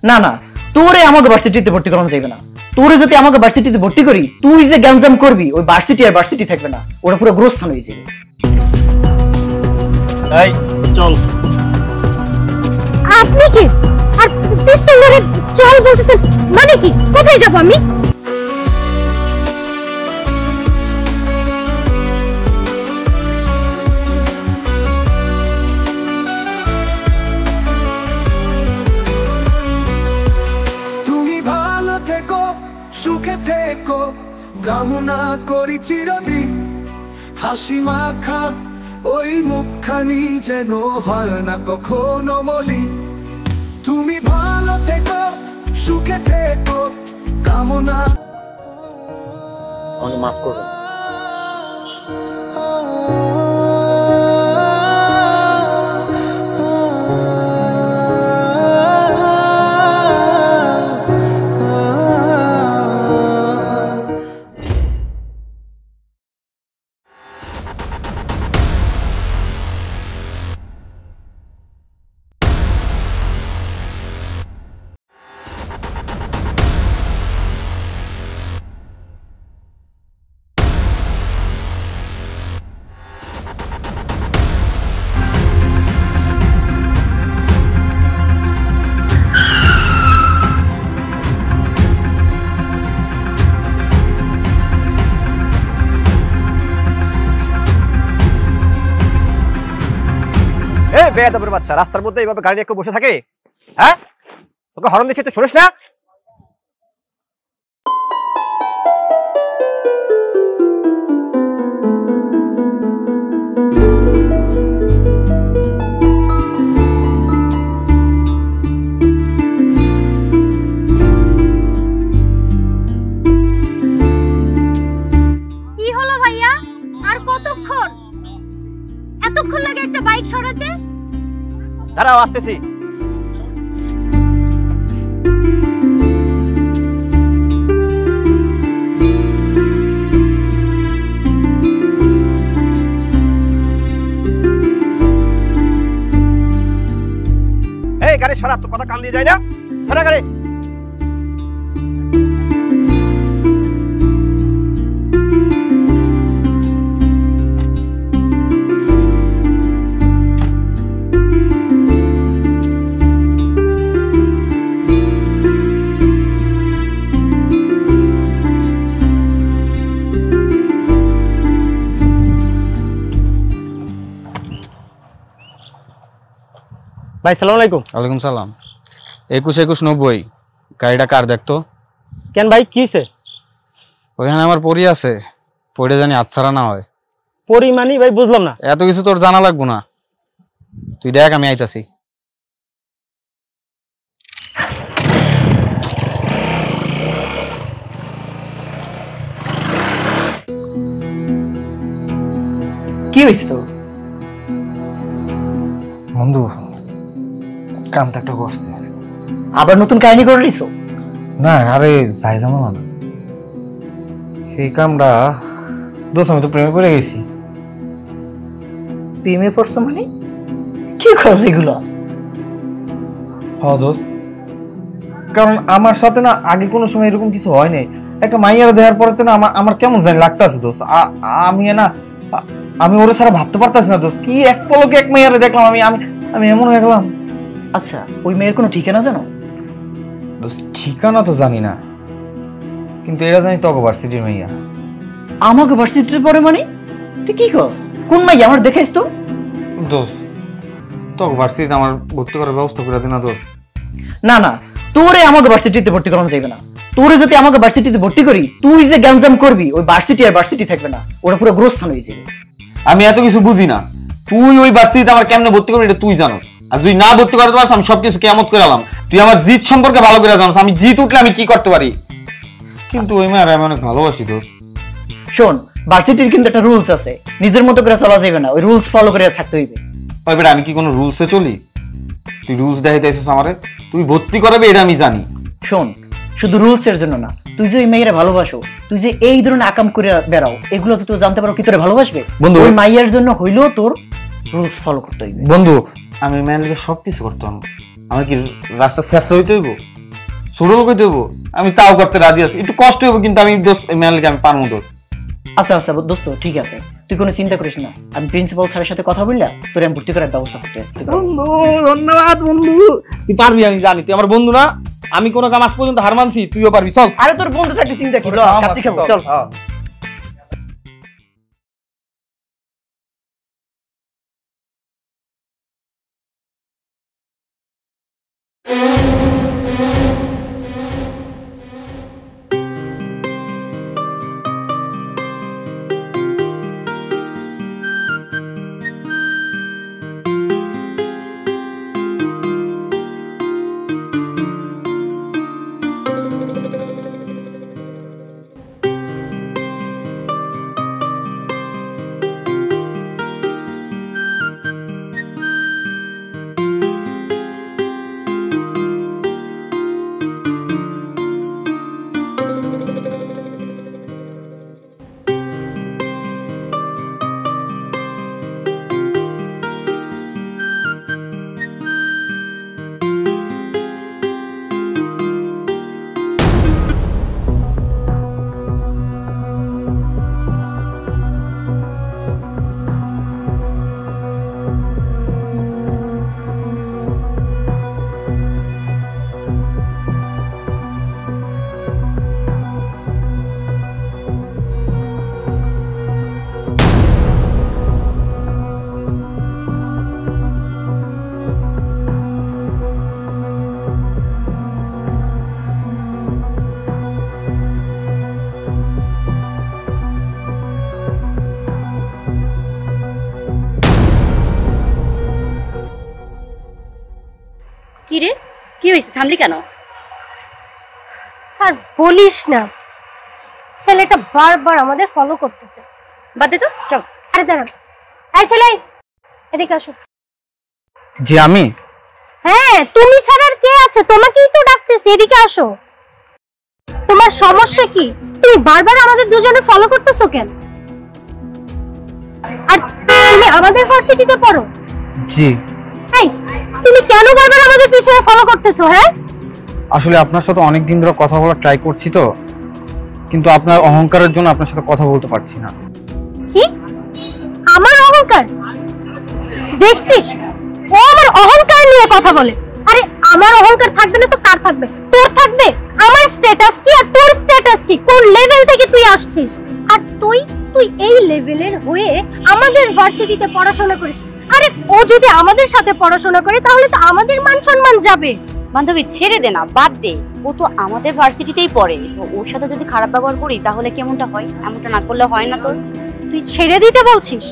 না না, তোরে আমাকে ভার্সিটিতে ভর্তি করানো যাবে না। তোরে যদি আমাকে ভার্সিটিতে ভর্তি করি, তুই যে গ্যাঞ্জাম করবি, ওই ভার্সিটি আর ভার্সিটি থাকবে না, ওটা পুরো গ্রস্থান হয়ে যাবে। এই চল। আপনি কি আর পিস্তল ধরে চল বলতেছেন? মানে কি? কোথায় যাব আমি? তুমি ভালো থেকো, সুখে থেকো, কামনা করি চিরদিন। হাসি মাখা ওই মুখখানি যেন হয় না কখনো মলিন। তুমি ভালো থেকো, সুখে থেকো, কামনা। আমাকে মাফ করবে। বেয়াদবের বাচ্চা, রাস্তার মধ্যে এইভাবে গাড়ি রেখে বসে থাকে? হ্যাঁ, তোকে হরন দিচ্ছে, তুই শুনিস না? কি হলো ভাইয়া? আর কতক্ষণ? এতক্ষণ লাগে একটা বাইক সরাতে? দাঁড়াও, আসতেছি। এই গাড়ি সরা, তো কথা কান দিয়ে যায় না? সরা গাড়ি। ভাই সালাম আলাইকুম। ওয়ালাইকুম সালাম। 21-21-90 গাড়িটা কার দেখতো? কেন ভাই, কিছে? ওইখানে আমার পরি আছে, পড়ে জানি আচ্ছাড়া না হয়। পরিমাণি ভাই বুঝলাম না। এত কিছু তোর জানা লাগবো না, তুই দেখ আমি আইতাছি। কি হয়েছে তোর? বন্ধু কামটা একটা করছে। আবার নতুন কাহিনী করে নিছো? না আরে যাই যাবো না, এই কামটা দোষ আমি তো প্রেমে পড়ে গেছি। প্রেমে পড়ছো মানে? কি খরচ এগুলো? হ দোষ, কারণ আমার সাথে না আগে কোনো সময় এরকম কিছু হয় নাই। একটা মাইয়ার দেওয়ার পরে তো না আমার কেমন জানি লাগতেছে দোষ। আমি ওরে ছাড়া ভাবতে পারতাছি না দোষ। কি এক পলকে এক মাইয়ারে দেখলাম, আমি আমি আমি এমন হয়ে গেলাম। আচ্ছা, ওই মেয়ের কোনো ঠিকানা জানো? দোষ ঠিকানা তো জানি না, কিন্তু এরা জানি তক ভার্সিটির মাইয়া। আমাকে ভার্সিটিতে পড়ে মানে? তুই কি করস? কোন মাইয়া আমার দেখাইস তো? দোষ তক ভার্সিটিতে আমার ভর্তি করার ব্যবস্থা করে দিন না দোষ। না না, তোরে আমাকে ভার্সিটিতে ভর্তি করানো যাবে না। তোরে যদি আমাকে ভার্সিটিতে ভর্তি করি, তুই যে গ্যাঞ্জাম করবি, ওই ভার্সিটি আর ভার্সিটি থাকবে না, ওটা পুরো গ্রস্থান হয়ে যাবে। আমি এত কিছু বুঝি না, তুই ওই ভার্সিটিতে আমার কেমনে ভর্তি করবি এটা তুই জানোস। আর তুই না ভর্তি করতে পারছ, আমি সবকিছু কেমত করে এলাম। তুই আমার জিত সম্পর্কে ভালো করে জানোস, আমি জিত উঠলে আমি কি করতে পারি। কিন্তু ওই মেয়ের আমি অনেক ভালোবাসি দোষ। শোন, ভার্সিটির কিন্তু একটা রুলস আছে, নিজের মতো করে চলা যাবে না, ওই রুলস ফলো করে থাকতে হইবে। ওই বেটা আমি কি কোনো রুলসে চলি? তুই রুলস দেখাইতেছিস আমারে, তুই ভর্তি করাবি এটা আমি জানি। শোন, শুধু রুলস এর জন্য না, তুই যে ওই মেয়েরা ভালোবাসো, তুই যে এই ধরনের আকাম করে বেড়াও, এগুলো যে তুই জানতে পারো কি তোরে ভালোবাসবে? বন্ধু, ওই মাইয়ার জন্য হইলেও তোর রুলস ফলো করতে হইবে। বন্ধু আমি মেয়ের লিগে সবকিছু করতাম, আমার কি রাস্তা শেষ হইতে হইব? ছোট লোক হইতে হইব, আমি তাও করতে রাজি আছি, একটু কষ্ট হইব কিন্তু আমি দোস্ত মেনলি আমি পারবো দোস্ত। আচ্ছা আচ্ছা দোস্ত ঠিক আছে, তুই কোনো চিন্তা করিস না, আমি প্রিন্সিপাল স্যারের সাথে কথা বললাম তোর আমি ভর্তি করার ব্যবস্থা করতে আসছি। বন্ধু ধন্যবাদ বন্ধু, তুই পারবি আমি জানি, তুই আমার বন্ধু না, আমি কোনো কাম আজ পর্যন্ত হার মানছি, তুইও পারবি, চল। আরে তোর বন্ধু থাকলে চিন্তা কি, কাচ্চি খাবো চল। কি রে, কি হয়েছে, থামলি কেন? আর বলিস না, ছেলেটা বারবার আমাদের ফলো করতেছে। বাদ দে তো, চল। আরে দাঁড়ান, এই ছেলে এদিকে আসো। জি আমি? হ্যাঁ তুমি ছাড়া আর কে আছে, তোমাকেই তো ডাকতেছি, এদিকে আসো। তোমার সমস্যা কি? তুমি বারবার আমাদের দুজনে ফলো করতেছো কেন? আর তুমি আমাদের ভার্সিটিতে পড়ো? জি। এই তুমি কেন বারবার আমাদের পিছনে ফলো করতেছো? হ্যাঁ আসলে আপনার সাথে অনেক দিন ধরে কথা বলার ট্রাই করছি তো, কিন্তু আপনার অহংকারের জন্য আপনার সাথে কথা বলতে পারছি না। কি আমার অহংকার? দেখছিস ও আমার অহংকার নিয়ে কথা বলে। আরে আমার অহংকার থাকবে না তো কার থাকবে? তোর থাকবে। আমার স্ট্যাটাস কি আর তোর স্ট্যাটাস কি? কোন লেভেল থেকে তুই আসছিস? আর তুই এই লেভেলের হয়ে আমাদের ভার্সিটিতে পড়াশোনা করিস। আরে ও যদি আমাদের সাথে পড়াশোনা করে তাহলে তো আমাদের মান সম্মান যাবে। বান্ধবী ছেড়ে দে না, বাদ দে, ও তো আমাদের ভার্সিটিতেই পড়ে, তো ওর সাথে যদি খারাপ ব্যবহার করি তাহলে কেমনটা হয়? এমনটা না করলে হয় না তোর? তুই ছেড়ে দিতে বলছিস?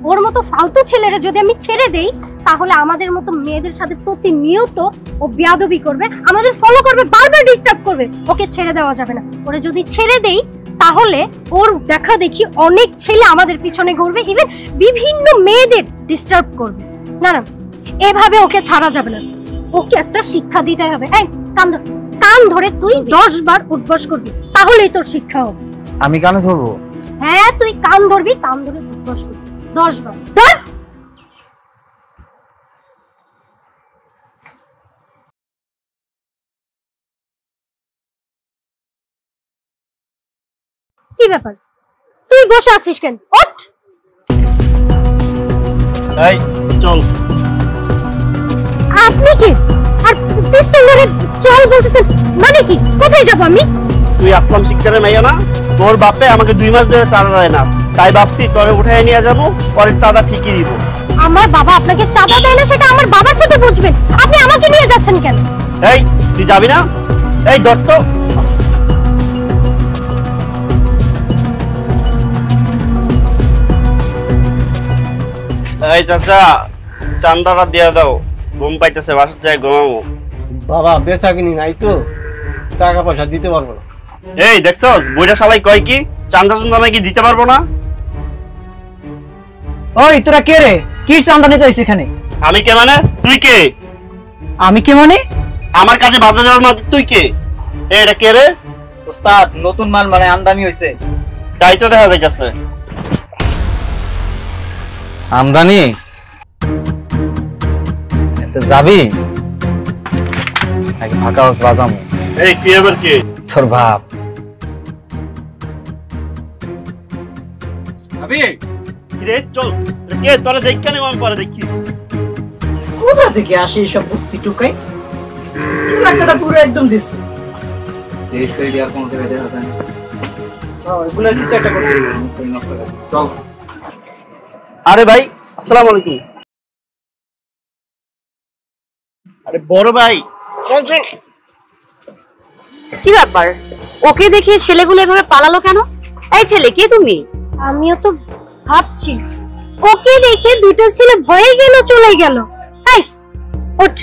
ওর মতো ফালতু ছেলেরা যদি আমি ছেড়ে দেই তাহলে আমাদের মতো মেয়েদের সাথে প্রতিনিয়ত ও বেয়াদবি করবে, আমাদের ফলো করবে, বারবার ডিস্টার্ব করবে। ওকে ছেড়ে দেওয়া যাবে না। ওরে যদি ছেড়ে দেই তাহলে ওর দেখা দেখি অনেক ছেলে আমাদের পিছনে ঘুরবে, ইভেন বিভিন্ন মেয়েদের ডিস্টার্ব করবে। না না, এভাবে ওকে ছাড়া যাবে না, ওকে একটা শিক্ষা দিতে হবে। এই কান ধরে তুই 10 বার উঠবস করবি, তাহলেই তোর শিক্ষা হবে। আমি কানে ধরবো? হ্যাঁ তুই কান ধরবি, কান ধরে উঠবস করবি 10 বার। ধর। কি ব্যাপার, তুই বসে আছিস কেন? ওঠ। এই চল। আপনি কি আর পিস্তল ধরে চল বলতেছেন? মানে কি? কোথায় যাব আমি? তুই আসলাম শিকদারের মাইয়া না? তোর বাপে আমাকে 2 মাস ধরে চাঁদা দেয় না, তাই ভাবছি তোরে উঠায় নিয়ে যাবো, পরের চাঁদা ঠিকই দিব। আমার বাবা আপনাকে চাঁদা দেয় না সেটা আমার বাবার সাথে বুঝবেন, আপনি আমাকে নিয়ে যাচ্ছেন কেন? এই তুই যাবি না? এই দত্ত, এই চাচা চান্দাটা দিয়ে দাও, ঘুম পাইতেছে, বাসার যায় ঘুমাবো। বাবা বেচা কিনি নাই তো, টাকা পয়সা দিতে পারবো না। এই দেখছস বইটা শালাই কয় কি চান্দা চুন্দা নাকি দিতে পারবো না? ওই তোরা কে রে? কি চান্দা নিতে আইছিস এখানে? আমি কে মানে? তুই কে? আমি কে মানে? আমার কাছে বাধা যাওয়ার মানে তুই কে? এটা কে রে? ওস্তাদ নতুন মাল মানে আমদানি হইছে। তাই তো দেখা যাইতেছে। আমদানি? যাবি নাকি ফাঁকা হাউস বাজামু? এই তুই আবার কে? তোর বাপ। রে চল, কে তোরা দেখ কেন আমি পরে দেখিস। কোথা থেকে আসে এইসব বস্তি টুকাই? এলাকাটা পুরো একদম দিছে। দেশ থেকে আর কোন জায়গায় দেখা যায় না। এগুলো কিছু একটা করতে হবে। চল। আরে ভাই আসসালামু আলাইকুম। আরে বড় ভাই চল চল। কি ব্যাপার, ওকে দেখে ছেলেগুলো এভাবে পালালো কেন? এই ছেলে, কে তুমি? আমিও তো ভাবছি, ওকে দেখে দুটো ছেলে ভয়ে গেল, চলে গেল। এই ওঠ,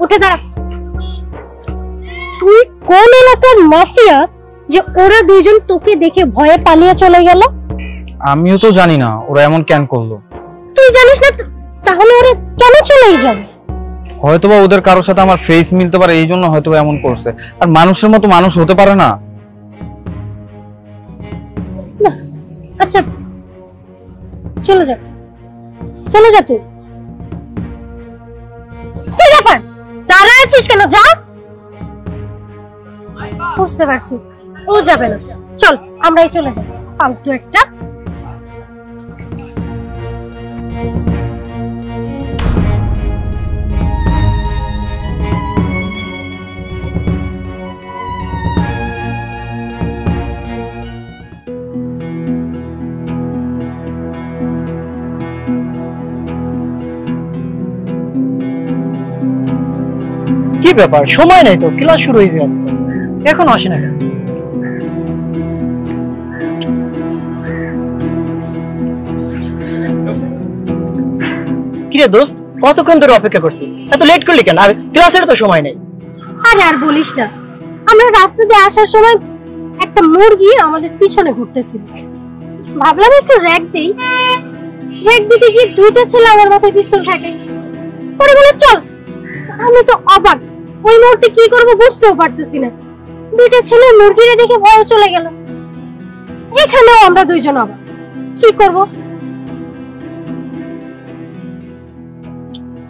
উঠে দাঁড়া। তুই কোন এলাকার মাফিয়া যে ওরা দুইজন তোকে দেখে ভয়ে পালিয়ে চলে গেল? আমিও তো জানি না ওরা এমন কেন করলো। তুই জানিস না, তাহলে ওরা কেন চলে যাবে? হয়তোবা ওদের কারোর সাথে আমার ফেস মিলতে পারে, এই জন্য হয়তো এমন করছে। আর মানুষের মতো মানুষ হতে পারে না। না, আচ্ছা চলে যা, চলে যা। তুই কি ব্যাপার, দাঁড়ায় আছিস কেন? যা। বুঝতে পারছি ও যাবে না, চল আমরাই চলে যাই। ফালতু একটা। কি ব্যাপার, সময় নাই তো, ক্লাস শুরু হয়ে যাচ্ছে, এখনো আসে না কেন? কিরে দোস্ত, কতক্ষণ ধরে অপেক্ষা করছি, এত লেট করলি কেন? আর ক্লাসের তো সময় নেই। আরে আর বলিস না, আমরা রাস্তা দিয়ে আসার সময় একটা মুরগি আমাদের পিছনে ঘুরতেছিল। ভাবলাম একটু র‍্যাক দেই, র‍্যাক দিতে গিয়ে দুইটা ছেলে আমার মাথায় পিস্তল ঠেকায়। পরে বলে চল। আমি তো অবাক, ওই মুহূর্তে কি করবো বুঝতেও পারতেছি না। দুইটা ছেলে মুরগিরে দেখে ভয়ে চলে গেল। এখানেও আমরা দুইজন অবাক, কি করব?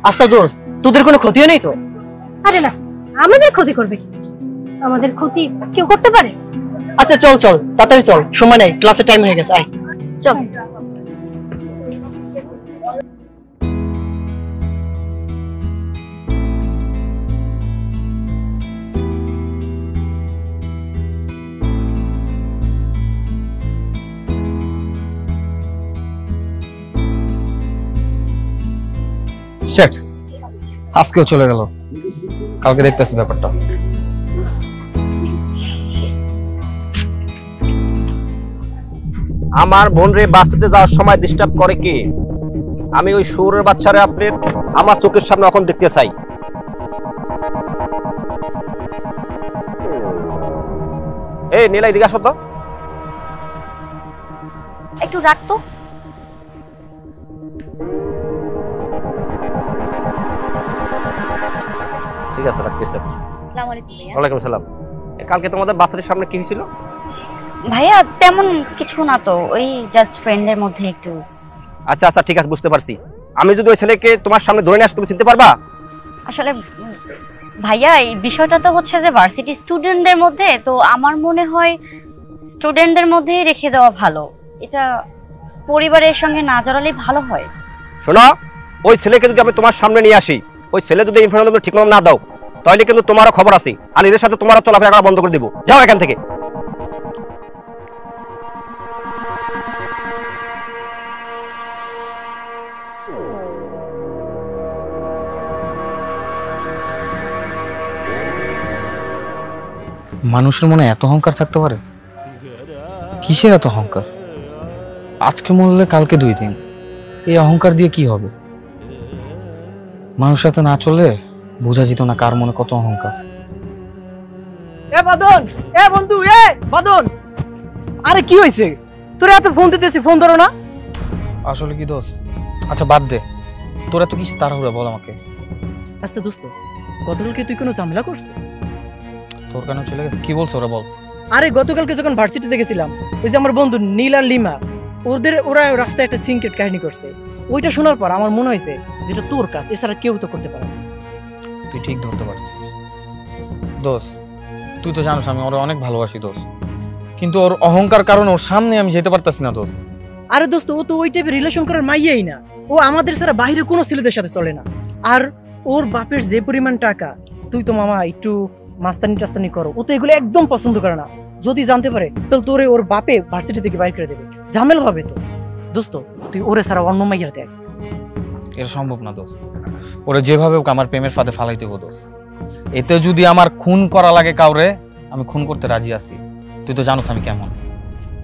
আচ্ছা দোস্ত, তোদের কোনো ক্ষতিও নেই তো? আরে না, আমাদের ক্ষতি করবে কি? আমাদের ক্ষতি কেউ করতে পারে? আচ্ছা চল চল, তাড়াতাড়ি চল, সময় নাই, ক্লাসের টাইম হয়ে গেছে, আয় চল। শেট, আজকেও চলে গেল। কালকে দেখতেছি ব্যাপারটা। আমার বোন রে বাসতে যাওয়ার সময় ডিস্টার্ব করে কে? আমি ওই শুয়োরের বাচ্চারে আপনার আমার চোখের সামনে এখন দেখতে চাই। এই নীলা, এদিকে আসো তো। একটু রাখতো। ঠিক আছে, রাখতেছি। আসসালামু আলাইকুম ভাইয়া। ওয়ালাইকুম সালাম। কালকে তোমাদের বাসের সামনে কি হয়েছিল? ভাইয়া তেমন কিছু না তো, ওই জাস্ট ফ্রেন্ডদের মধ্যে একটু। আচ্ছা আচ্ছা, ঠিক আছে, বুঝতে পারছি। আমি যদি ওই ছেলেকে তোমার সামনে ধরে নিয়ে আসি, তুমি চিনতে পারবা? আসলে ভাইয়া এই বিষয়টা তো হচ্ছে যে ভার্সিটি স্টুডেন্টদের মধ্যে, তো আমার মনে হয় স্টুডেন্টদের মধ্যেই রেখে দেওয়া ভালো। এটা পরিবারের সঙ্গে না জড়ালেই ভালো হয়। শোনো, ওই ছেলেকে যদি আমি তোমার সামনে নিয়ে আসি, ওই ছেলে যদি ইনফরমেশন ঠিক না দাও, তাহলে কিন্তু তোমারও খবর আছে, আর এদের সাথে তোমারও চলাফেরা করা বন্ধ করে দিব। যাও এখান থেকে। মানুষের মনে এত অহংকার থাকতে পারে? কিসের এত অহংকার? আজকে মরলে কালকে 2 দিন, এই অহংকার দিয়ে কি হবে? মানুষের সাথে না চলে বোঝা যেত না কার মনে কত অহংকার। এ বাদন, এ বন্ধু, এ বাদন, আরে কি হয়েছে? তোরা এত ফোন দিতেছি, ফোন ধরো না। আসলে কি দোষ? আচ্ছা বাদ দে, তোরা তো কিছু তাড়াহুড়া, বল আমাকে। আচ্ছা দোস্ত, গতকালকে তুই কোনো ঝামেলা করছিস? তোর কেন চলে গেছে? কি বলছো ওরা, বল। আরে গতকালকে যখন ভার্সিটিতে গেছিলাম, ওই যে আমার বন্ধু নীল আর লিমা, ওরা রাস্তায় একটা সিক্রেট কাহিনী করছে। ওইটা শোনার পর আমার মনে হয়েছে যেটা তোর কাজ, এছাড়া কেউ তো করতে পারে না। তুই ঠিক ধরতে পারছিস দোষ। তুই তো জানিস আমি ওরে অনেক ভালোবাসি দোস্ত, কিন্তু ওর অহংকার কারণে ওর সামনে আমি যেতে পারতাছি না দোস্ত। আরে দোস্ত, ও তো ওই টাইপের রিলেশন করার মাইয়াই না। ও আমাদের ছাড়া বাইরে কোনো ছেলেদের সাথে চলে না। আর ওর বাপের যে পরিমাণ টাকা, তুই তো মামা একটু মাস্তানি টাস্তানি করো, ও তো এগুলো একদম পছন্দ করে না। যদি জানতে পারে তাহলে তোরে ওর বাপে ভার্সিটি থেকে বাইর করে দেবে, ঝামেলা হবে তো। দোস্ত তুই ওরে ছাড়া অন্য মাইয়া দেখ। এটা সম্ভব না দোস্ত, ওরা যেভাবে হোক আমার প্রেমের ফাঁদে ফালাইতে হবো দোস্ত। এতে যদি আমার খুন করা লাগে কাউরে, আমি খুন করতে রাজি আছি। তুই তো জানোস আমি কেমন।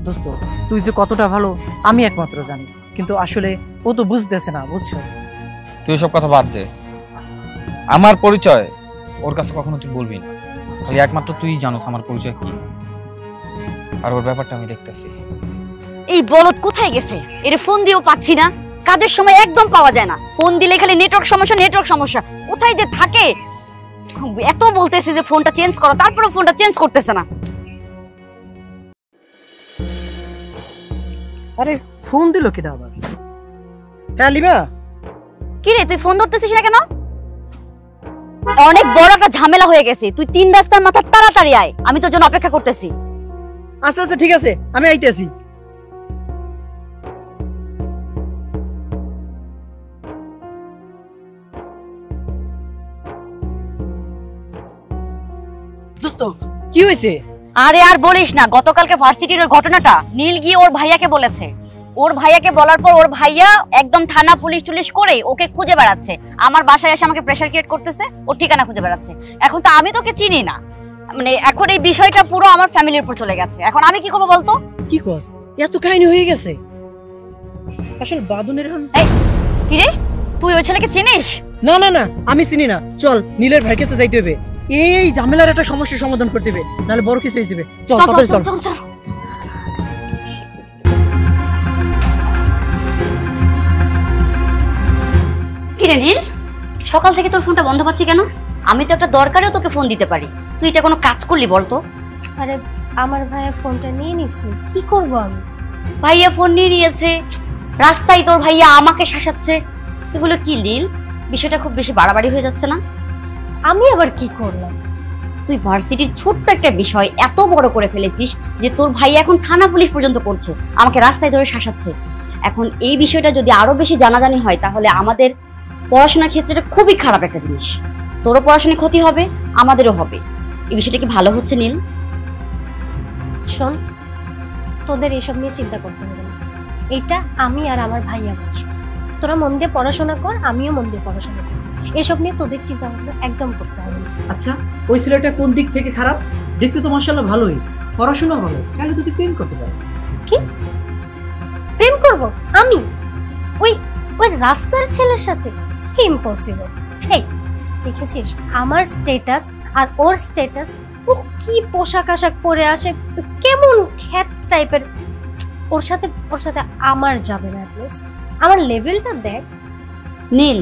দোস্ত তুই যে কতটা ভালো আমি একমাত্র জানি, কিন্তু আসলে ও তো বুঝতেছে না, বুঝছো? তুই এসব কথা বাদ দে, আমার পরিচয় ওর কাছে কখনো তুই বলবি না। খালি একমাত্র তুই জানোস আমার পরিচয় কি, আর ওর ব্যাপারটা আমি দেখতেছি। এই বলদ কোথায় গেছে? এর ফোন দিয়েও পাচ্ছি না, কাজের সময় একদম পাওয়া যায় না, ফোন দিলে খালি নেটওয়ার্ক সমস্যা। কোথায় যে থাকে, এত বলতেছে যে ফোনটা চেঞ্জ করো, তারপরে ফোনটা চেঞ্জ করতেছে না। আরে ফোন দিল কিনা আবার? হ্যাঁ লিমা। কি রে, তুই ফোন ধরতেছিস না কেন? অনেক বড় একটা ঝামেলা হয়ে গেছে, তুই 3 রাস্তার মাথা তাড়াতাড়ি আয়, আমি তোর জন্য অপেক্ষা করতেছি। আচ্ছা আচ্ছা ঠিক আছে, আমি আইতেছি। দোস্ত কি হয়েছে? আরে আর বলিস না, গতকালকে ভার্সিটির ওই ঘটনাটা নীল গিয়ে ওর ভাইয়াকে বলেছে। ওর ভাইয়াকে বলার পর ওর ভাইয়া একদম থানা পুলিশ টুলিশ করে ওকে খুঁজে বেড়াচ্ছে, আমার বাসায় এসে আমাকে প্রেসার ক্রিয়েট করতেছে, ওর ঠিকানা খুঁজে বেড়াচ্ছে। এখন তো আমি তোকে চিনি না, মানে এখন এই বিষয়টা পুরো আমার ফ্যামিলির উপর চলে গেছে। এখন আমি কি করবো বলতো? কি কস, এত কাহিনী হয়ে গেছে? আসলে বাদনের কি রে, তুই ওই ছেলেকে চিনিস? না না না, আমি চিনি না। চল নীলের ভাইয়ের কাছে যাইতে হবে, এই ঝামেলার একটা সমস্যার সমাধান করতে হবে, নাহলে বড় কিছু হয়ে যাবে। চল চল চল চল। কি রে নীল, সকাল থেকে তোর ফোনটা বন্ধ পাচ্ছি কেন? আমি তো একটা দরকারেও তোকে ফোন দিতে পারি, তুই এটা কোনো কাজ করলি বলতো? আরে আমার ভাইয়া ফোনটা নিয়ে নিছে, কি করব আমি? ভাইয়া ফোন নিয়ে নিয়েছে, রাস্তায় তোর ভাইয়া আমাকে শাসাচ্ছে, এগুলো কি নীল? বিষয়টা খুব বেশি বাড়াবাড়ি হয়ে যাচ্ছে না? আমি আবার কি করলাম? তুই ভার্সিটির ছোট্ট একটা বিষয় এত বড় করে ফেলেছিস যে তোর ভাইয়া এখন থানা পুলিশ পর্যন্ত করছে, আমাকে রাস্তায় ধরে শাসাচ্ছে। এখন এই বিষয়টা যদি আরো বেশি জানাজানি হয় তাহলে আমাদের পড়াশোনার ক্ষেত্রে খুবই খারাপ একটা জিনিস। তোরও পড়াশোনায় ক্ষতি হবে, আমাদেরও হবে। এই বিষয়টা কি ভালো হচ্ছে নীল? শোন, তোদের এসব নিয়ে চিন্তা করতে হবে না, এটা আমি আর আমার ভাইয়া বুঝবো। তোরা মন দিয়ে পড়াশোনা কর, আমিও মন দিয়ে পড়াশোনা করি, এসব নিয়ে তোদের চিন্তা ভাবনা একদম করতে হবে না। আচ্ছা ওই ছেলেটা কোন দিক থেকে খারাপ? দেখতে তো মাশাআল্লাহ ভালোই, পড়াশোনা ভালো, তাহলে তুই প্রেম করতে পারো। কি প্রেম করব আমি ওই ওই রাস্তার ছেলের সাথে? ইম্পসিবল। এই দেখেছিস আমার স্ট্যাটাস আর ওর স্ট্যাটাস? ও কি পোশাক আশাক পরে আসে, কেমন খ্যাত টাইপের। ওর সাথে আমার যাবে না, অ্যাটলিস্ট আমার লেভেলটা দেখ। নীল,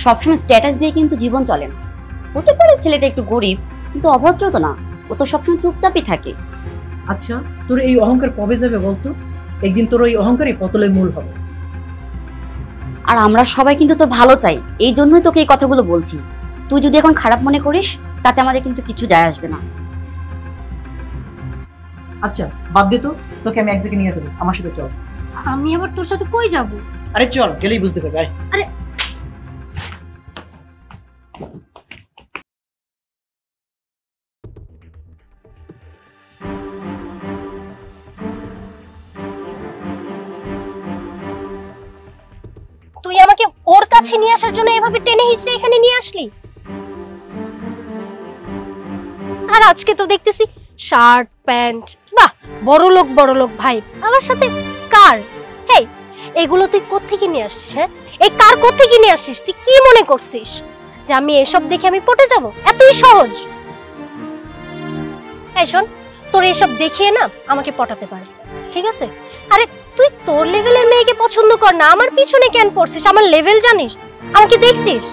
সবসময় স্ট্যাটাস দিয়ে কিন্তু জীবন চলে না। হতে পারে ছেলেটা একটু গরিব, কিন্তু অভদ্র তো না, ও তো সবসময় চুপচাপই থাকে। আচ্ছা তোর এই অহংকার কবে যাবে বলতো? একদিন তোর ওই অহংকারই পতলের মূল হবে। আর আমরা সবাই কিন্তু তোর ভালো চাই, এই জন্যই তোকে এই কথাগুলো বলছি। তুই যদি এখন খারাপ মনে করিস তাতে আমাদের কিন্তু কিছু যায় আসবে না। আচ্ছা বাদ দে তো, তোকে আমি এক জায়গায় নিয়ে যাবো, আমার সাথে চল। আমি আবার তোর সাথে কই যাব? আরে চল, গেলেই বুঝতে পারবি। আরে তুই আমাকে ওর কাছে নিয়ে আসার জন্য এভাবে টেনে হিঁচড়ে এখানে নিয়ে আসলি, আর আজকে তো দেখতেছি শার্ট প্যান্ট। বাহ, বড় লোক ভাই আমার সাথে কার? হেই, এগুলো তুই কোত্থেকে নিয়ে আসছিস? হ্যাঁ, এই কার কোত্থেকে নিয়ে আসছিস? তুই কি মনে করছিস যে আমি এসব দেখে আমি পটে যাব? এতই সহজ? এই শোন, তোর এসব দেখিয়ে না আমাকে পটাতে পারবি, ঠিক আছে? আরে তুই তোর লেভেলের মেয়েকে পছন্দ কর না, আমার পিছনে কেন পড়ছিস? আমার লেভেল জানিস, আমাকে দেখছিস?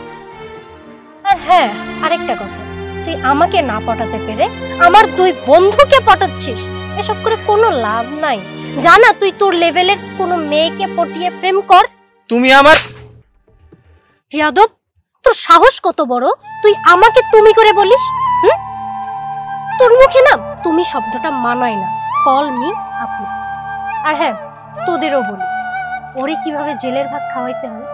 আর হ্যাঁ, আরেকটা কথা, তুই আমাকে না পটাতে পেরে আমার দুই বন্ধুকে পটাচ্ছিস, এসব করে কোনো লাভ নাই। জানা তুই তোর লেভেলের কোনো মেয়েকে পটিয়ে প্রেম কর। তুমি আমার ইয়াদব, তোর সাহস কত বড়, তুই আমাকে তুমি করে বলিস? তোর মুখে না তুমি শব্দটা মানায় না। কল মি আপু। আর হ্যাঁ, তোদেরও বলি, ওরে কিভাবে জেলের ভাত খাওয়াইতে হয়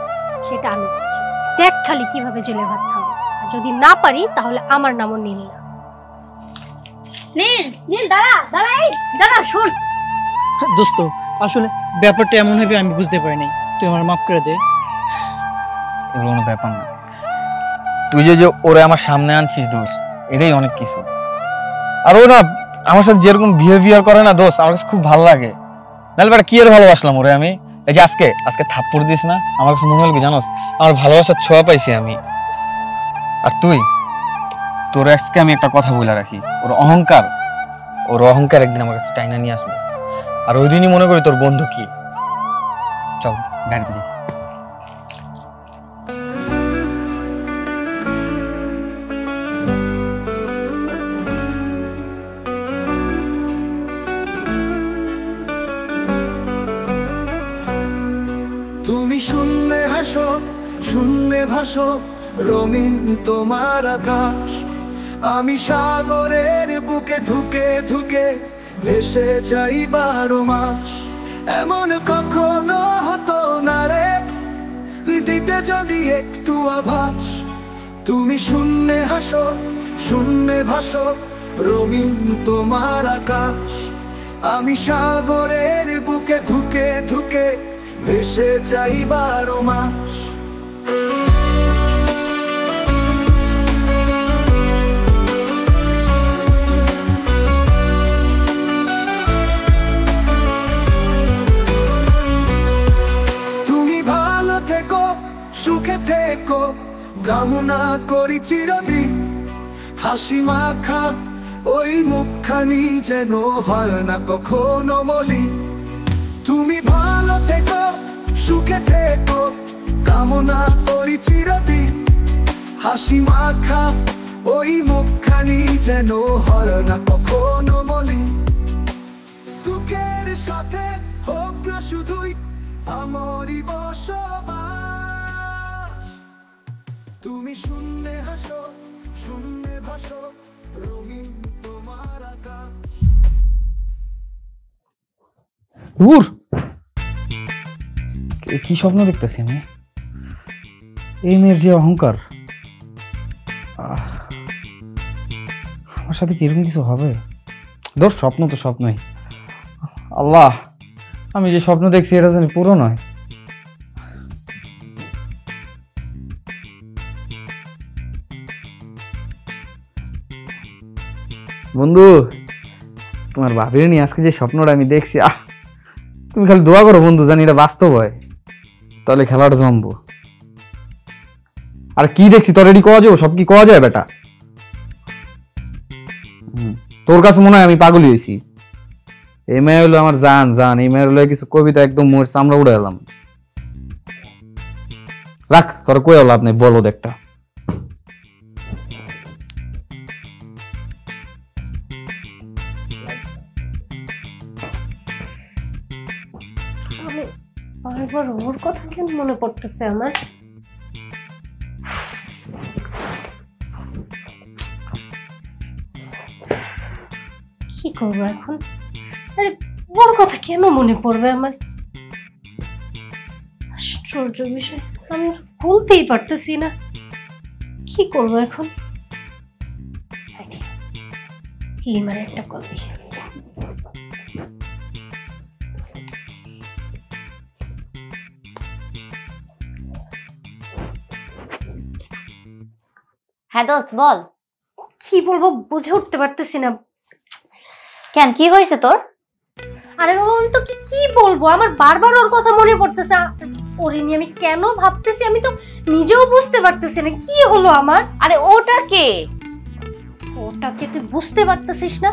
সেটা আমি বলছি। দেখ খালি কিভাবে জেলের ভাত খাওয়াই। আর যদি না পারি তাহলে আমার নামও নীল না। নীল, নীল দাঁড়া দাঁড়া, এই দাঁড়া, শোন। দোস্ত আসলে ব্যাপারটা এমন হবে আমি বুঝতে পারিনি, তুই আমার মাফ করে দে। এগুলো কোনো ব্যাপার না। তুই যে ওরে আমার সামনে আনছিস দোস্ত, এটাই অনেক কিছু। আর ও না আমার সাথে যেরকম বিহেভিয়ার করে না দোস্ত, আমার কাছে খুব ভালো লাগে। নাহলে বেটা কি আর ভালোবাসলাম ওরে আমি। এই যে আজকে থাপ্পড় দিস না, আমার কাছে মনে হলো কি জানোস, আমার ভালোবাসার ছোঁয়া পাইছি আমি। আর তোর আজকে আমি একটা কথা বলে রাখি, ওর অহংকার একদিন আমার কাছে টাইনা নিয়ে আসবে। আর ওই দিনই মনে করি তোর বন্ধু কি। চল গাড়িতে যাই। তুমি শূন্যে হাসো, শূন্যে ভাসো, রঙিন তোমার আকাশ। আমি সাগরের বুকে ধুকে ধুকে ভেসে যাই 12 মাস। এমন কখনো হতো না রে, দিতে যদি একটু আভাস। তুমি শূন্যে হাসো, শূন্যে ভাসো, রঙিন তোমার আকাশ। আমি সাগরের বুকে ধুকে ধুকে ভেসে যাই 12 মাস। তুমি ভালো থেকো, সুখে থেকো, কামনা করি চিরদিন। হাসি মাখা ওই মুখখানি যেন হয় না কখনো মলিন। তুমি ভালো থেকো, সুখে থেকো, কামনা করি চিরদিন। হাসি মাখা ওই মুখখানি যেন হয় না কখনো মলিন। দুঃখের সাথে হোক না শুধুই আমারই বসবাস। তুমি শূন্যে হাসো, শূন্যে ভাসো, রঙিন তোমার আকাশ। কি স্বপ্ন দেখতেছি আমি? এই মেয়ের যে অহংকার, আমার সাথে কি এরকম কিছু হবে? ধর স্বপ্ন তো স্বপ্নই। আল্লাহ, আমি যে স্বপ্ন দেখছি এটা জানি পুরো নয়। বন্ধু, তোমার ভাবির নিয়ে আজকে যে স্বপ্নটা আমি দেখছি, তুমি খালি দোয়া করো বন্ধু, জানি এটা বাস্তব হয়, তাহলে খেলাটা জমবো। আর কি দেখছি তোর রেডি করা যাবো, সব কি করা যায় বেটা? তোর কাছে মনে হয় আমি পাগলি হয়েছি। এই মেয়ে হলো আমার জান, এই মেয়ের হলো কিছু কবিতা একদম মোর চামড়া উড়ে এলাম। রাখ, তোর কই লাভ নেই, বলো একটা। বারবার ওর কথা কেন মনে পড়তেছে আমার? কি করবো এখন? আরে ওর কথা কেন মনে পড়বে আমার? আশ্চর্য বিষয়, আমি বলতেই পারতেছি না। কি করবো এখন? লিমার একটা কল দিই। হ্যাঁ দোস্ত বল। কি বলবো বুঝে উঠতে পারতেছি না। কেন, কি হয়েছে তোর? আরে বাবা, আমি তো কি বলবো, আমার বারবার ওর কথা মনে পড়তেছে। ওরে নিয়ে আমি কেন ভাবতেছি আমি তো নিজেও বুঝতে পারতেছি না কি হলো আমার। আরে ওটা কে? ওটাকে তুই বুঝতে পারতেছিস না?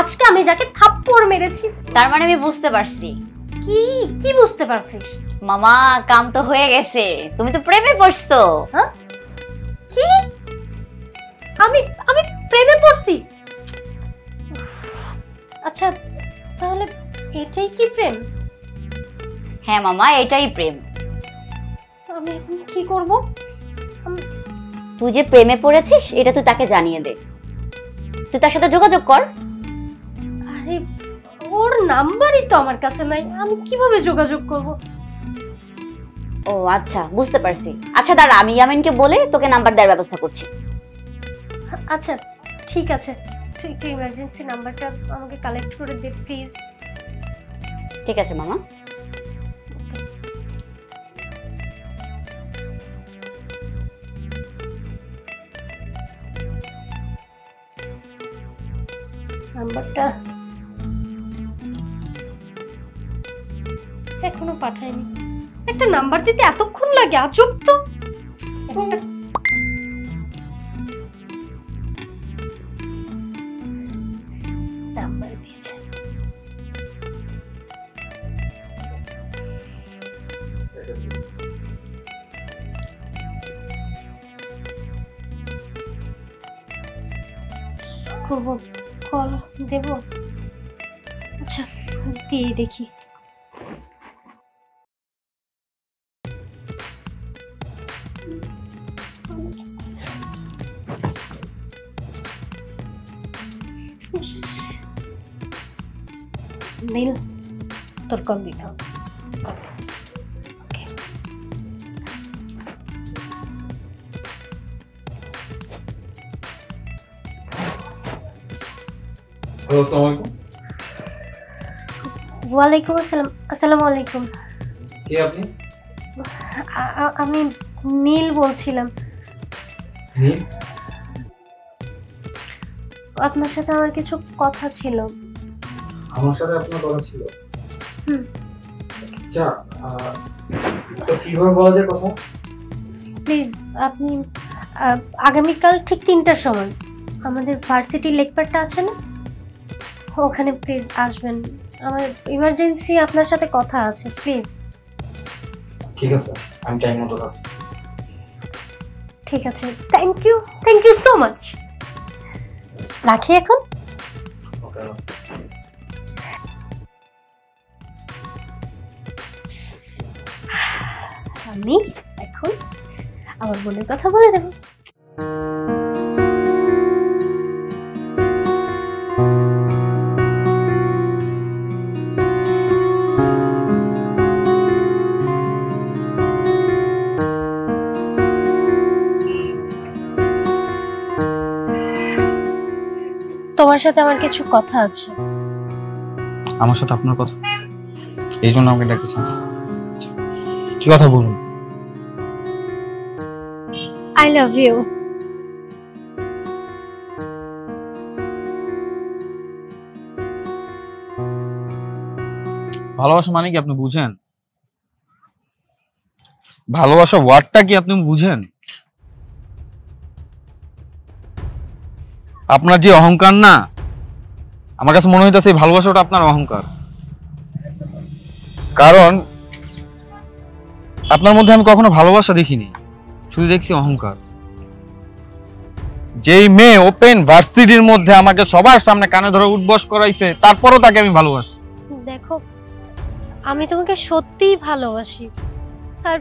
আজকে আমি যাকে থাপ্পড় মেরেছি। তার মানে আমি বুঝতে পারছি। কি বুঝতে পারছিস? মামা, কাম তো হয়ে গেছে, তুমি তো প্রেমে পড়ছো। হ্যাঁ? কি? আমি প্রেমে পড়ছি? আচ্ছা, তাহলে এটাই কি প্রেম? হ্যাঁ মামা, এটাই প্রেম। আমি এখন কি করব? তুই যে প্রেমে পড়েছিস এটা তুই তাকে জানিয়ে দে। তুই তার সাথে যোগাযোগ কর। আরে ওর নাম্বারই তো আমার কাছে নাই, আমি কিভাবে যোগাযোগ করব? ও আচ্ছা, বুঝতে পারছি। আচ্ছা দাঁড়া, আমি ইয়ামিনকে বলে তোকে নাম্বার দেওয়ার ব্যবস্থা করছি। আচ্ছা ঠিক আছে, তুই একটু ইমার্জেন্সি নাম্বারটা আমাকে কালেক্ট করে দে প্লিজ। ঠিক আছে মামা। নাম্বারটা এখনো পাঠায়নি। একটা নাম্বার দিতে এতক্ষণ লাগে, আজব তো। একটা নাম্বার দিয়েছে। করব, কল দেব? আচ্ছা দিয়ে দেখি। নীল, তোর কল দিতে হবে। হ্যালো, আসসালামু আলাইকুম। ওয়ালাইকুম আসসালাম। আসসালামু আলাইকুম। কে আপনি? আমি নীল বলছিলাম। নীল? আপনার সাথে আমার কিছু কথা ছিল। আমার সাথে আপনার কথা ছিল? আচ্ছা, তো কিভাবে বলা যায় কথা? প্লিজ আপনি আগামীকাল ঠিক 3টার সময় আমাদের ভার্সিটি লেকপারটা আছে না, ওখানে প্লিজ আসবেন। আমার ইমার্জেন্সি আপনার সাথে কথা আছে, প্লিজ। ঠিক আছে, আমি টাইম মতো যাব। ঠিক আছে, থ্যাংক ইউ সো মাচ। রাখি এখন। ওকে। আমি এখন আমার মনের কথা বলে দেব। তোমার সাথে আমার কিছু কথা আছে। আমার সাথে আপনার কথা? এই জন্য আমাকে ডাকছেন? কি কথা বলুন। I love you. ভালোবাসা মানে কি আপনি বুঝেন? ভালোবাসা ওয়ার্ডটা কি আপনি বুঝেন? আপনার যে অহংকার না, আমার কাছে মনে হইতেছে এই ভালোবাসাটা আপনার অহংকার। কারণ আপনার মধ্যে আমি কখনো ভালোবাসা দেখিনি, শুধু দেখছি অহংকার। যেই মেয়ে ওপেন ভার্সিটির মধ্যে আমাকে সবার সামনে কানে ধরে উঠবস করাইছে, তারপরও তাকে আমি ভালোবাসি। দেখো, আমি তোমাকে সত্যিই ভালোবাসি, আর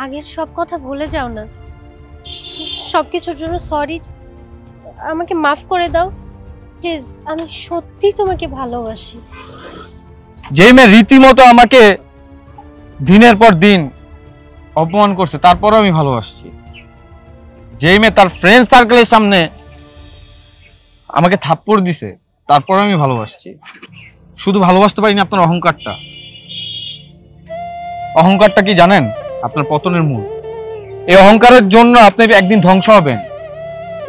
আগের সব কথা ভুলে যাও না। সবকিছুর জন্য সরি, আমাকে মাফ করে দাও প্লিজ। আমি সত্যি তোমাকে ভালোবাসি। যেই মেয়ে রীতিমতো আমাকে দিনের পর দিন অপমান করছে, তারপরও আমি ভালোবাসছি। যেই মেয়ে তার ফ্রেন্ড সার্কেলের সামনে আমাকে থাপ্পড় দিছে, তারপরও আমি ভালোবাসছি। শুধু ভালোবাসতে পারিনি আপনার অহংকারটা। অহংকারটা কি জানেন? আপনার পতনের মূল। এই অহংকারের জন্য আপনি একদিন ধ্বংস হবেন।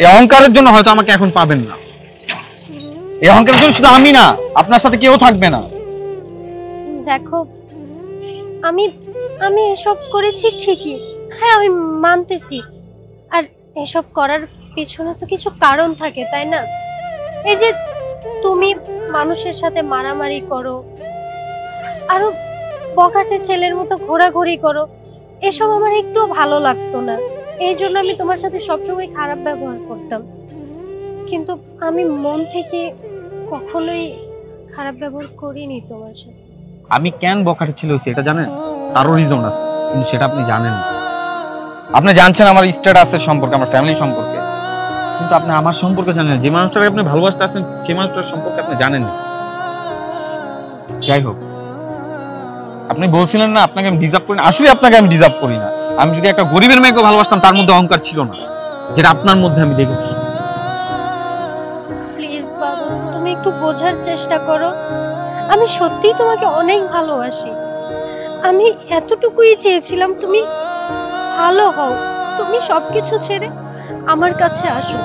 এই অহংকারের জন্য হয়তো আমাকে এখন পাবেন না। এই অহংকারের জন্য শুধু আমি না, আপনার সাথে কেউ থাকবে না। দেখো, আমি এসব করেছি ঠিকই, হ্যাঁ আমি মানতেছি। আর এসব করার পিছনে তো কিছু কারণ থাকে, তাই না? এই যে তুমি মানুষের সাথে মারামারি করো, আরো বকাটে ছেলের মতো ঘোরাঘুরি করো, এসব আমার একটুও ভালো লাগতো না। এই জন্য আমি তোমার সাথে সবসময় খারাপ ব্যবহার করতাম। কিন্তু আমি মন থেকে কখনোই খারাপ ব্যবহার করিনি তোমার সাথে। আমি কেন বকাটে ছিল এটা জানেন? তারও রিজন আছে, কিন্তু সেটা আপনি জানেন না। আপনি জানছেন আমার স্ট্যাটাসের সম্পর্কে, আমার ফ্যামিলি সম্পর্কে। কিন্তু আপনি আমার সম্পর্কে জানেন না। যে মানুষটাকে আপনি ভালোবাসতে আসছেন সেই মানুষটার সম্পর্কে আপনি জানেন না। যাই হোক, আপনি বলছিলেন না আপনাকে আমি ডিজার্ভ করি না, আসলে আপনাকে আমি ডিজার্ভ করি না। আমি যদি একটা গরিবের মেয়েকে ভালোবাসতাম তার মধ্যে অহংকার ছিল না, যেটা আপনার মধ্যে আমি দেখেছি। প্লিজ বাবু, তুমি একটু বোঝার চেষ্টা করো। আমি সত্যিই তোমাকে অনেক ভালোবাসি। আমি এতটুকুই চেয়েছিলাম তুমি ভালো হও। তুমি সবকিছু ছেড়ে আমার কাছে আসো,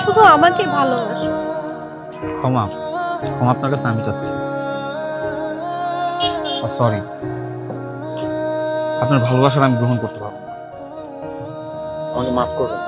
শুধু আমাকে ভালোবাসো। ক্ষমা ক্ষমা আপনার কাছে আমি চাচ্ছি। সরি, আপনার ভালোবাসাটা আমি গ্রহণ করতে পারবো না। আমাকে মাফ করবেন।